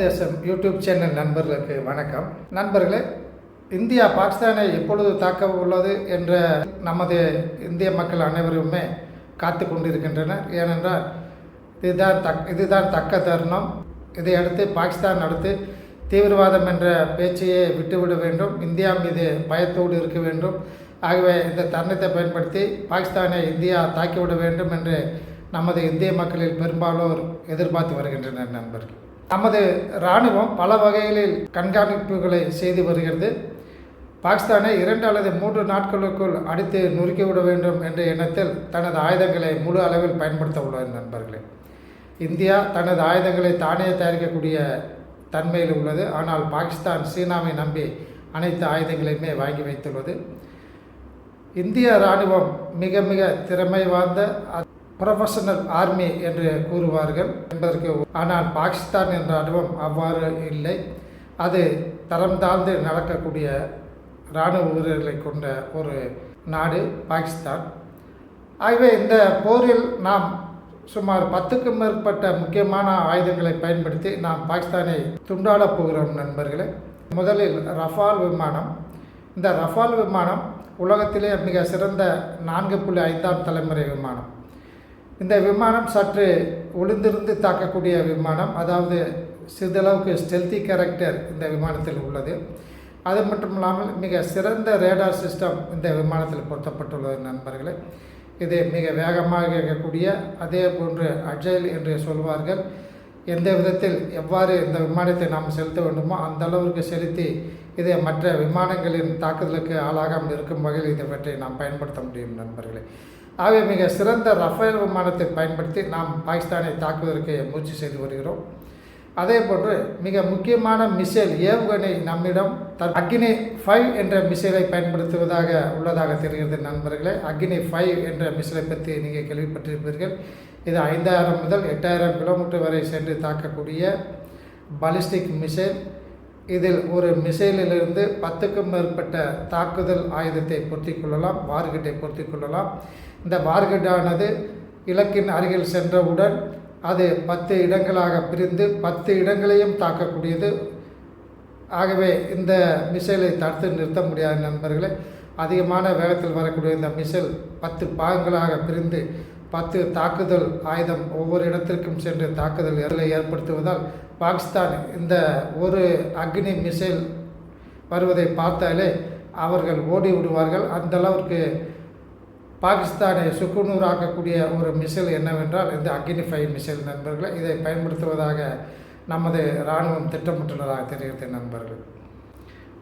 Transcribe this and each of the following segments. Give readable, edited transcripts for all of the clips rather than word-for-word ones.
தேசம் YouTube channel நண்பர்களுக்கு வணக்கம். நண்பர்களே, இந்தியா பாகிஸ்தானை எப்பொழுது தாக்க உள்ளது என்ற நமது இந்திய மக்கள் அனைவருமே காத்து கொண்டிருக்கின்றனர். ஏனென்றால் இதுதான் தக்க தருணம். இதையடுத்து பாகிஸ்தான் அடுத்து தீவிரவாதம் என்ற பேச்சையே விட்டுவிட வேண்டும், இந்தியா மீது பயத்தோடு இருக்க வேண்டும். ஆகவே இந்த தருணத்தை பயன்படுத்தி பாகிஸ்தானை இந்தியா தாக்கிவிட வேண்டும் என்று நமது இந்திய மக்களில் பெரும்பாலோர் எதிர்பார்த்து வருகின்றனர். நண்பர்கள், நமது இராணுவம் பல வகைகளில் கண்காணிப்புகளை செய்து வருகிறது. பாகிஸ்தானை 2 அல்லது 3 நாட்களுக்குள் அடித்து நொறுக்கிவிட வேண்டும் என்ற எண்ணத்தில் தனது ஆயுதங்களை முழு அளவில் பயன்படுத்த உள்ளது. நண்பர்களே, இந்தியா தனது ஆயுதங்களை தானே தயாரிக்கக்கூடிய தன்மையில் உள்ளது. ஆனால் பாகிஸ்தான் சீனாவை நம்பி அனைத்து ஆயுதங்களையுமே வாங்கி வைத்துள்ளது. இந்திய இராணுவம் மிக மிக திறமை வாய்ந்த ப்ரொஃபஷனல் ஆர்மி என்று கூறுவார்கள் என்பதற்கு. ஆனால் பாகிஸ்தான் என்ற இராணுவம் அவ்வாறு இல்லை. அது தரம் தாழ்ந்து நடக்கக்கூடிய இராணுவ வீரர்களை கொண்ட ஒரு நாடு பாகிஸ்தான். ஆகவே இந்த போரில் நாம் சுமார் 10க்கும் மேற்பட்ட முக்கியமான ஆயுதங்களை பயன்படுத்தி நாம் பாகிஸ்தானை துண்டாடப் போகிறோம். நண்பர்களே, முதலில் ரஃபால் விமானம். இந்த ரஃபால் விமானம் உலகத்திலே மிக சிறந்த 4.5ஆம் தலைமுறை விமானம். இந்த விமானம் சற்று ஒளிந்திருந்து தாக்கக்கூடிய விமானம், அதாவது சிறிதளவுக்கு ஸ்டெல்தி கேரக்டர் இந்த விமானத்தில் உள்ளது. அது மட்டும் இல்லாமல் மிக சிறந்த ரேடார் சிஸ்டம் இந்த விமானத்தில் பொருத்தப்பட்டுள்ளது. நண்பர்களே, இது மிக வேகமாக இயக்கக்கூடிய, அதே போன்று அஜைல் என்று சொல்வார்கள். எந்த விதத்தில் எவ்வாறு இந்த விமானத்தை நாம் செலுத்த வேண்டுமோ அந்த அளவுக்கு செலுத்தி இதை மற்ற விமானங்களின் தாக்குதலுக்கு ஆளாகாமல் இருக்கும் வகையில் இவற்றை நாம் பயன்படுத்த முடியும். நண்பர்களே, ஆகவே மிக சிறந்த ரஃபேல் விமானத்தை பயன்படுத்தி நாம் பாகிஸ்தானை தாக்குவதற்கு முயற்சி செய்து வருகிறோம். அதே போன்று மிக முக்கியமான மிசைல் ஏவுகணை நம்மிடம் அக்னி 5 என்ற மிசைலை பயன்படுத்துவதாக உள்ளதாக தெரிகிறது. நண்பர்களே, அக்னி 5 என்ற மிசைலை பற்றி நீங்கள் கேள்விப்பட்டிருப்பீர்கள். இது 5000 முதல் 8000 கிலோமீட்டர் வரை சென்று தாக்கக்கூடிய பாலிஸ்டிக் மிசைல். இதில் ஒரு மிசைலிலிருந்து 10க்கும் மேற்பட்ட தாக்குதல் ஆயுதத்தை பொருத்திக் கொள்ளலாம், வார்கெட்டை பொருத்திக் கொள்ளலாம். இந்த வார்கெட்டானது இலக்கின் அருகில் சென்றவுடன் அது 10 இடங்களாக பிரிந்து 10 இடங்களையும் தாக்கக்கூடியது. ஆகவே இந்த மிசைலை தடுத்து நிறுத்த முடியாத. நண்பர்களே, அதிகமான வேகத்தில் வரக்கூடிய இந்த மிசைல் 10 பாகங்களாக பிரிந்து 10 தாக்குதல் ஆயுதம் ஒவ்வொரு இடத்திற்கும் சென்று தாக்குதல் ஏற்படுத்துவதால் பாகிஸ்தான் இந்த ஒரு அக்னி மிசைல் வருவதை பார்த்தாலே அவர்கள் ஓடி விடுவார்கள். அந்தளவிற்கு பாகிஸ்தானை சுக்குநூறாக்கக்கூடிய ஒரு மிசைல் என்னவென்றால் இந்த அக்னி 5 மிசைல். நண்பர்களே, இதை பயன்படுத்துவதாக நமது இராணுவம் திட்டமிட்டுள்ளதாக தெரிகிறது. நண்பர்கள்,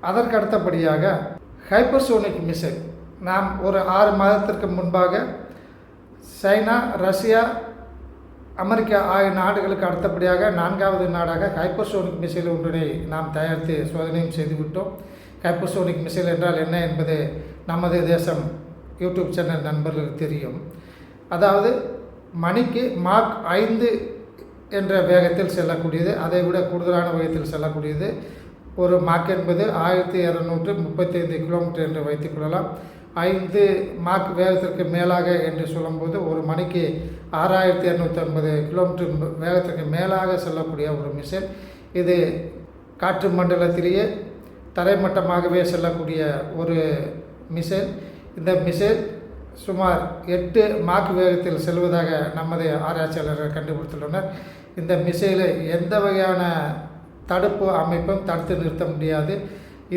அதற்கு அடுத்தபடியாக ஹைப்பர்சோனிக் மிசைல். நாம் ஒரு 6 மாதத்திற்கு முன்பாக சைனா, ரஷ்யா, அமெரிக்கா ஆகிய நாடுகளுக்கு அடுத்தபடியாக 4வது நாடாக ஹைப்பர்சோனிக் மிசைல் ஒன்றினை நாம் தயாரித்து சோதனையும் செய்துவிட்டோம். ஹைப்பர்சோனிக் மிசைல் என்றால் என்ன என்பது நமது தேசம் யூடியூப் சேனல் நண்பர்களுக்கு தெரியும். அதாவது மணிக்கு மாக் 5 என்ற வேகத்தில் செல்லக்கூடியது, அதை விட கூடுதலான வேகத்தில் செல்லக்கூடியது. ஒரு மாக் என்பது 1235 கிலோமீட்டர் என்று வைத்துக்கொள்ளலாம். 5 மாக் வேகத்திற்கு மேலாக என்று சொல்லும்போது ஒரு மணிக்கு 6250 கிலோமீட்டர் வேகத்திற்கு மேலாக செல்லக்கூடிய ஒரு மிசைல். இது காற்று மண்டலத்திலேயே தரைமட்டமாகவே செல்லக்கூடிய ஒரு மிசைல். இந்த மிசைல் சுமார் 8 மாக் வேகத்தில் செல்வதாக நமது ஆராய்ச்சியாளர்கள் கண்டுபிடித்துள்ளனர். இந்த மிசைலை எந்த வகையான தடுப்பு அமைப்பும் தடுத்து நிறுத்த முடியாது.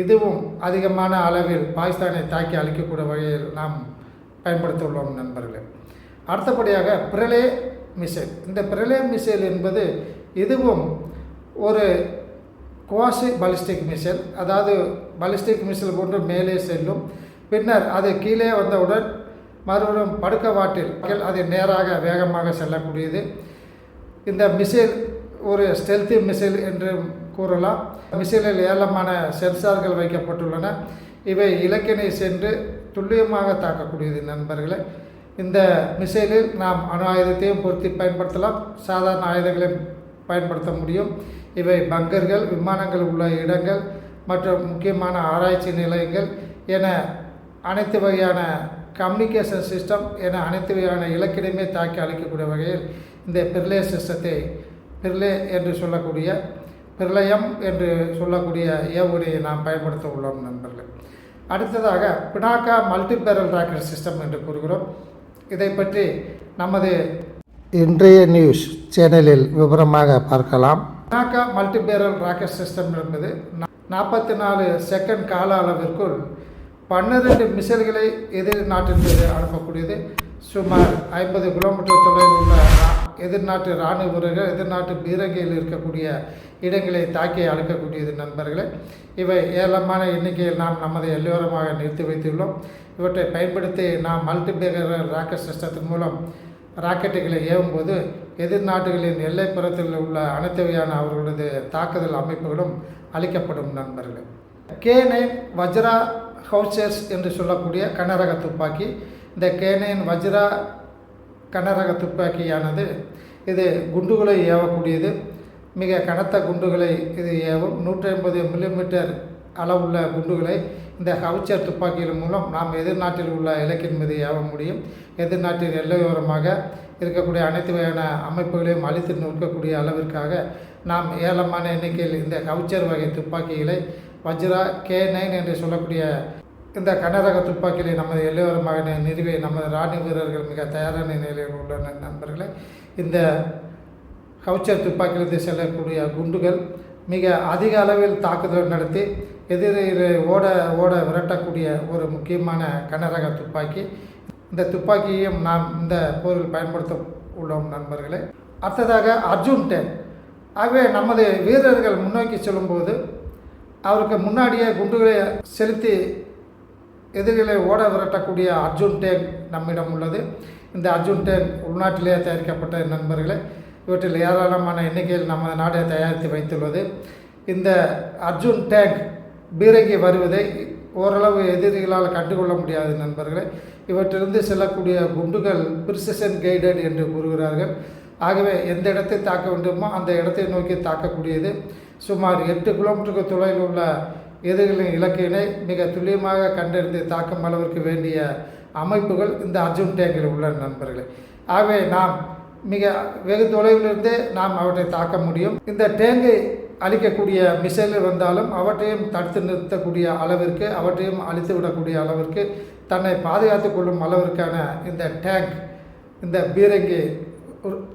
இதுவும் அதிகமான அளவில் பாகிஸ்தானை தாக்கி அழிக்கக்கூடிய வகையில் நாம் பயன்படுத்தியுள்ளோம். நண்பர்களே, அடுத்தபடியாக பிரலே மிசைல். இந்த பிரலே மிசைல் என்பது இதுவும் ஒரு குவாசி பாலிஸ்டிக் மிசைல். அதாவது பாலிஸ்டிக் மிசைல் போன்று மேலே செல்லும், பின்னர் அது கீழே வந்தவுடன் மறுபடியும் படுக்கவாட்டில் அது நேராக வேகமாக செல்லக்கூடியது. இந்த மிசைல் ஒரு ஸ்டெல்தி மிசைல் என்று கூறலாம். மிசைலில் ஏராளமான சென்சார்கள் வைக்கப்பட்டுள்ளன. இவை இலக்கினை சென்று துல்லியமாக தாக்கக்கூடியது. நண்பர்களே, இந்த மிசைலில் நாம் அணு ஆயுதத்தையும் பொருத்தி பயன்படுத்தலாம், சாதாரண ஆயுதங்களையும் பயன்படுத்த முடியும். இவை பங்கர்கள், விமானங்கள் உள்ள இடங்கள் மற்றும் முக்கியமான ஆராய்ச்சி நிலையங்கள் என அனைத்து வகையான கம்யூனிகேஷன் சிஸ்டம் என அனைத்து வகையான இலக்கிடமே தாக்கி அளிக்கக்கூடிய வகையில் இந்த பிர்லே சிஸ்டத்தை, பிர்லே என்று சொல்லக்கூடிய பிரளயம் என்று சொல்லக்கூடிய ஏவுகணையை நாம் பயன்படுத்த உள்ளோம் நண்பர்களே. அடுத்ததாக பினாக்கா மல்டிபேரல் ராக்கெட் சிஸ்டம் என்று கூறுகிறோம். இதை பற்றி நமது இன்றைய நியூஸ் சேனலில் விவரமாக பார்க்கலாம். பினாக்கா மல்டிபேரல் ராக்கெட் சிஸ்டம் என்பது 44 செகண்ட் கால அளவிற்குள் 12 மிசைல்களை எதிர் நாட்டின் மீது அனுப்பக்கூடியது. சுமார் 50 கிலோமீட்டர் தொலைவில் உள்ள எதிர்நாட்டு இராணுவ வீரர்கள் எதிர்நாட்டு பீரங்கியில் இருக்கக்கூடிய இடங்களை தாக்கி அழுக்கக்கூடியது நண்பர்களே. இவை ஏராளமான எண்ணிக்கையில் நாம் நமது எல்லோரமாக நிறுத்தி வைத்துள்ளோம். இவற்றை பயன்படுத்தி நாம் மல்டிபேரல் ராக்கெட் சிஸ்டத்தின் மூலம் ராக்கெட்டுகளை ஏவும்போது எதிர்நாடுகளின் எல்லைப்புறத்தில் உள்ள அனைத்து வகையான அவர்களது தாக்குதல் அமைப்புகளும் அளிக்கப்படும் நண்பர்களே. K9 வஜ்ரா ஹவுச்சர்ஸ் என்று சொல்லக்கூடிய கனரக துப்பாக்கி. இந்த K9 வஜ்ரா கனரக துப்பாக்கியானது இது குண்டுகளை ஏவக்கூடியது. மிக கனத்த குண்டுகளை இது ஏவும். 150 மில்லிமீட்டர் அளவுள்ள குண்டுகளை இந்த ஹவுச்சர் துப்பாக்கியின் மூலம் நாம் எதிர்நாட்டில் உள்ள இலக்கின் மீது ஏவ முடியும். எதிர்நாட்டின் எல்லையோரமாக இருக்கக்கூடிய அனைத்து வகையான அமைப்புகளையும் அழித்து நிற்கக்கூடிய அளவிற்காக நாம் ஏராளமான எண்ணிக்கையில் இந்த ஹவுச்சர் வகை துப்பாக்கிகளை வஜ்ரா K9 என்று சொல்லக்கூடிய இந்த கனரக துப்பாக்கிகளை நமது எல்லோரமாக நிறுவி நமது இராணுவ வீரர்கள் மிக தயாரான நிலையில் உள்ள நண்பர்களே. இந்த ஹவுச்சர் துப்பாக்கியிலிருந்து செல்லக்கூடிய குண்டுகள் மிக அதிக அளவில் தாக்குதல் நடத்தி எதிரில் ஓட விரட்டக்கூடிய ஒரு முக்கியமான கனரக துப்பாக்கி. இந்த துப்பாக்கியையும் நாம் இந்த போரில் பயன்படுத்த உள்ளோம் நண்பர்களே. அடுத்ததாக அர்ஜுன் 10. ஆகவே நமது வீரர்கள் முன்னோக்கி செல்லும்போது அவருக்கு முன்னாடியே குண்டுகளை செலுத்தி எதிரிகளை ஓட விரட்டக்கூடிய அர்ஜுன் 10 நம்மிடம் உள்ளது. இந்த அர்ஜுன் 10 உள்நாட்டிலேயே தயாரிக்கப்பட்ட நண்பர்களே. இவற்றில் ஏராளமான எண்ணிக்கையில் நமது நாடே தயாரித்து வைத்துள்ளது. இந்த அர்ஜுன் டேங்க் பீரங்கி வருவதை ஓரளவு எதிரிகளால் கண்டுகொள்ள முடியாது நண்பர்களே. இவற்றிலிருந்து செல்லக்கூடிய குண்டுகள் ப்ரிசிஷன் கைடட் என்று கூறுகிறார்கள். ஆகவே எந்த இடத்தை தாக்க வேண்டுமோ அந்த இடத்தை நோக்கி தாக்கக்கூடியது. சுமார் 8 கிலோமீட்டருக்கு தொலைவில் உள்ள எதிரிகளின் இலக்கினை மிக துல்லியமாக கண்டறிந்து தாக்கும் அளவிற்கு வேண்டிய அமைப்புகள் இந்த அர்ஜுன் டேங்கில் உள்ள நண்பர்களே. ஆகவே நாம் மிக வெகு தொலைவிலிருந்தே நாம் அவற்றை தாக்க முடியும். இந்த டேங்கை அழிக்கக்கூடிய மிசைல்கள் வந்தாலும் அவற்றையும் தடுத்து நிறுத்தக்கூடிய அளவிற்கு அவற்றையும் அழித்து விடக்கூடிய அளவிற்கு தன்னை பாதுகாத்து கொள்ளும் அளவிற்கான இந்த டேங்க் இந்த பீரங்கி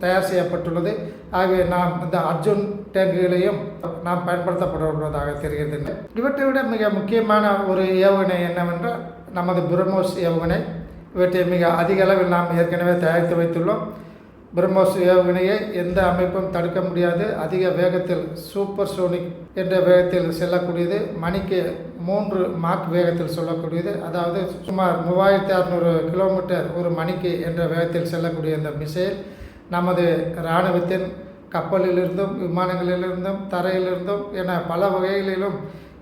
தயார் செய்யப்பட்டுள்ளது. ஆகவே நாம் இந்த அர்ஜுன் டேங்குகளையும் நாம் பயன்படுத்தப்பட உள்ளதாக தெரிகிறது. இவற்றை விட மிக முக்கியமான ஒரு ஏவுகணை என்னவென்றால் நமது பிரம்மோஸ் ஏவுகணை. இவற்றை மிக அதிக அளவில் நாம் ஏற்கனவே தயாரித்து வைத்துள்ளோம். பிரம்மோஸ் ஏவுகணையை எந்த அமைப்பும் தடுக்க முடியாது. அதிக வேகத்தில் சூப்பர் சோனிக் என்ற வேகத்தில் செல்லக்கூடியது. மணிக்கு 3 மாக் வேகத்தில் சொல்லக்கூடியது. அதாவது சுமார் 3600 கிலோமீட்டர் ஒரு மணிக்கு என்ற வேகத்தில் செல்லக்கூடிய இந்த மிசைல் நமது இராணுவத்தின் கப்பலிலிருந்தும் விமானங்களிலிருந்தும் தரையிலிருந்தும் என பல வகைகளிலும்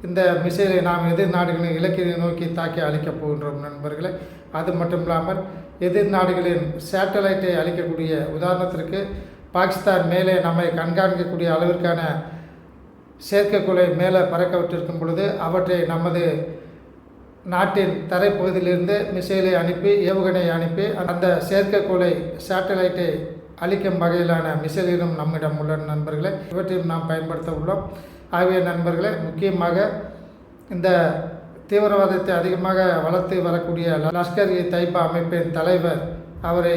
இந்த மிசைலை நாம் எதிர் நாடுகளின் இலக்கினை நோக்கி தாக்கி அழிக்கப் போகின்றோம் நண்பர்களே. அது மட்டும் இல்லாமல் எதிர் நாடுகளின் சேட்டலைட்டை அழிக்கக்கூடிய, உதாரணத்திற்கு பாகிஸ்தான் மேலே நம்மை கண்காணிக்கக்கூடிய அளவிற்கான செயற்கைக்கோளை மேலே பறக்க விட்டிருக்கும் பொழுது அவற்றை நமது நாட்டின் தரைப்பகுதியிலிருந்து மிசைலை அனுப்பி ஏவுகணையை அனுப்பி அந்த செயற்கைக்கோளை சேட்டலைட்டை அழிக்கும் வகையிலான மிசைல்களும் நம்மிடம் உள்ள நண்பர்களே. இவற்றையும் நாம் பயன்படுத்த உள்ளோம். ஆகிய நண்பர்களே, முக்கியமாக இந்த தீவிரவாதத்தை அதிகமாக வளர்த்து வரக்கூடிய லஷ்கர்-இ-தொய்பா அமைப்பின் தலைவர் அவரை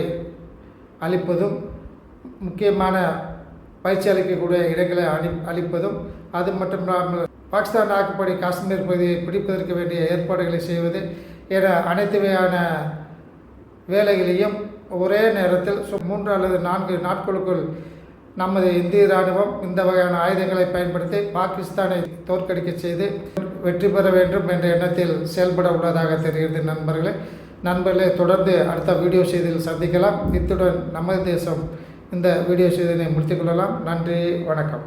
அழிப்பதும், முக்கியமான பயிற்சி அளிக்கக்கூடிய இடங்களை அளிப்பதும், அது மட்டுமில்லாமல் பாகிஸ்தான் ஆக்குப்படி காஷ்மீர் பகுதியை பிடிப்பதற்கு வேண்டிய ஏற்பாடுகளை செய்வது என அனைத்து வகையான வேலைகளையும் ஒரே நேரத்தில் 3 அல்லது 4 நாட்களுக்குள் நமது இந்திய இராணுவம் இந்த வகையான ஆயுதங்களை பயன்படுத்தி பாகிஸ்தானை தோற்கடிக்க செய்து வெற்றி பெற வேண்டும் என்ற எண்ணத்தில் செயல்பட உள்ளதாக தெரிகிறது நண்பர்களே. தொடர்ந்து அடுத்த வீடியோ செய்தியில் சந்திக்கலாம். இத்துடன் நமது தேசம் இந்த வீடியோ செய்தியை முடித்துக்கொள்ளலாம். நன்றி, வணக்கம்.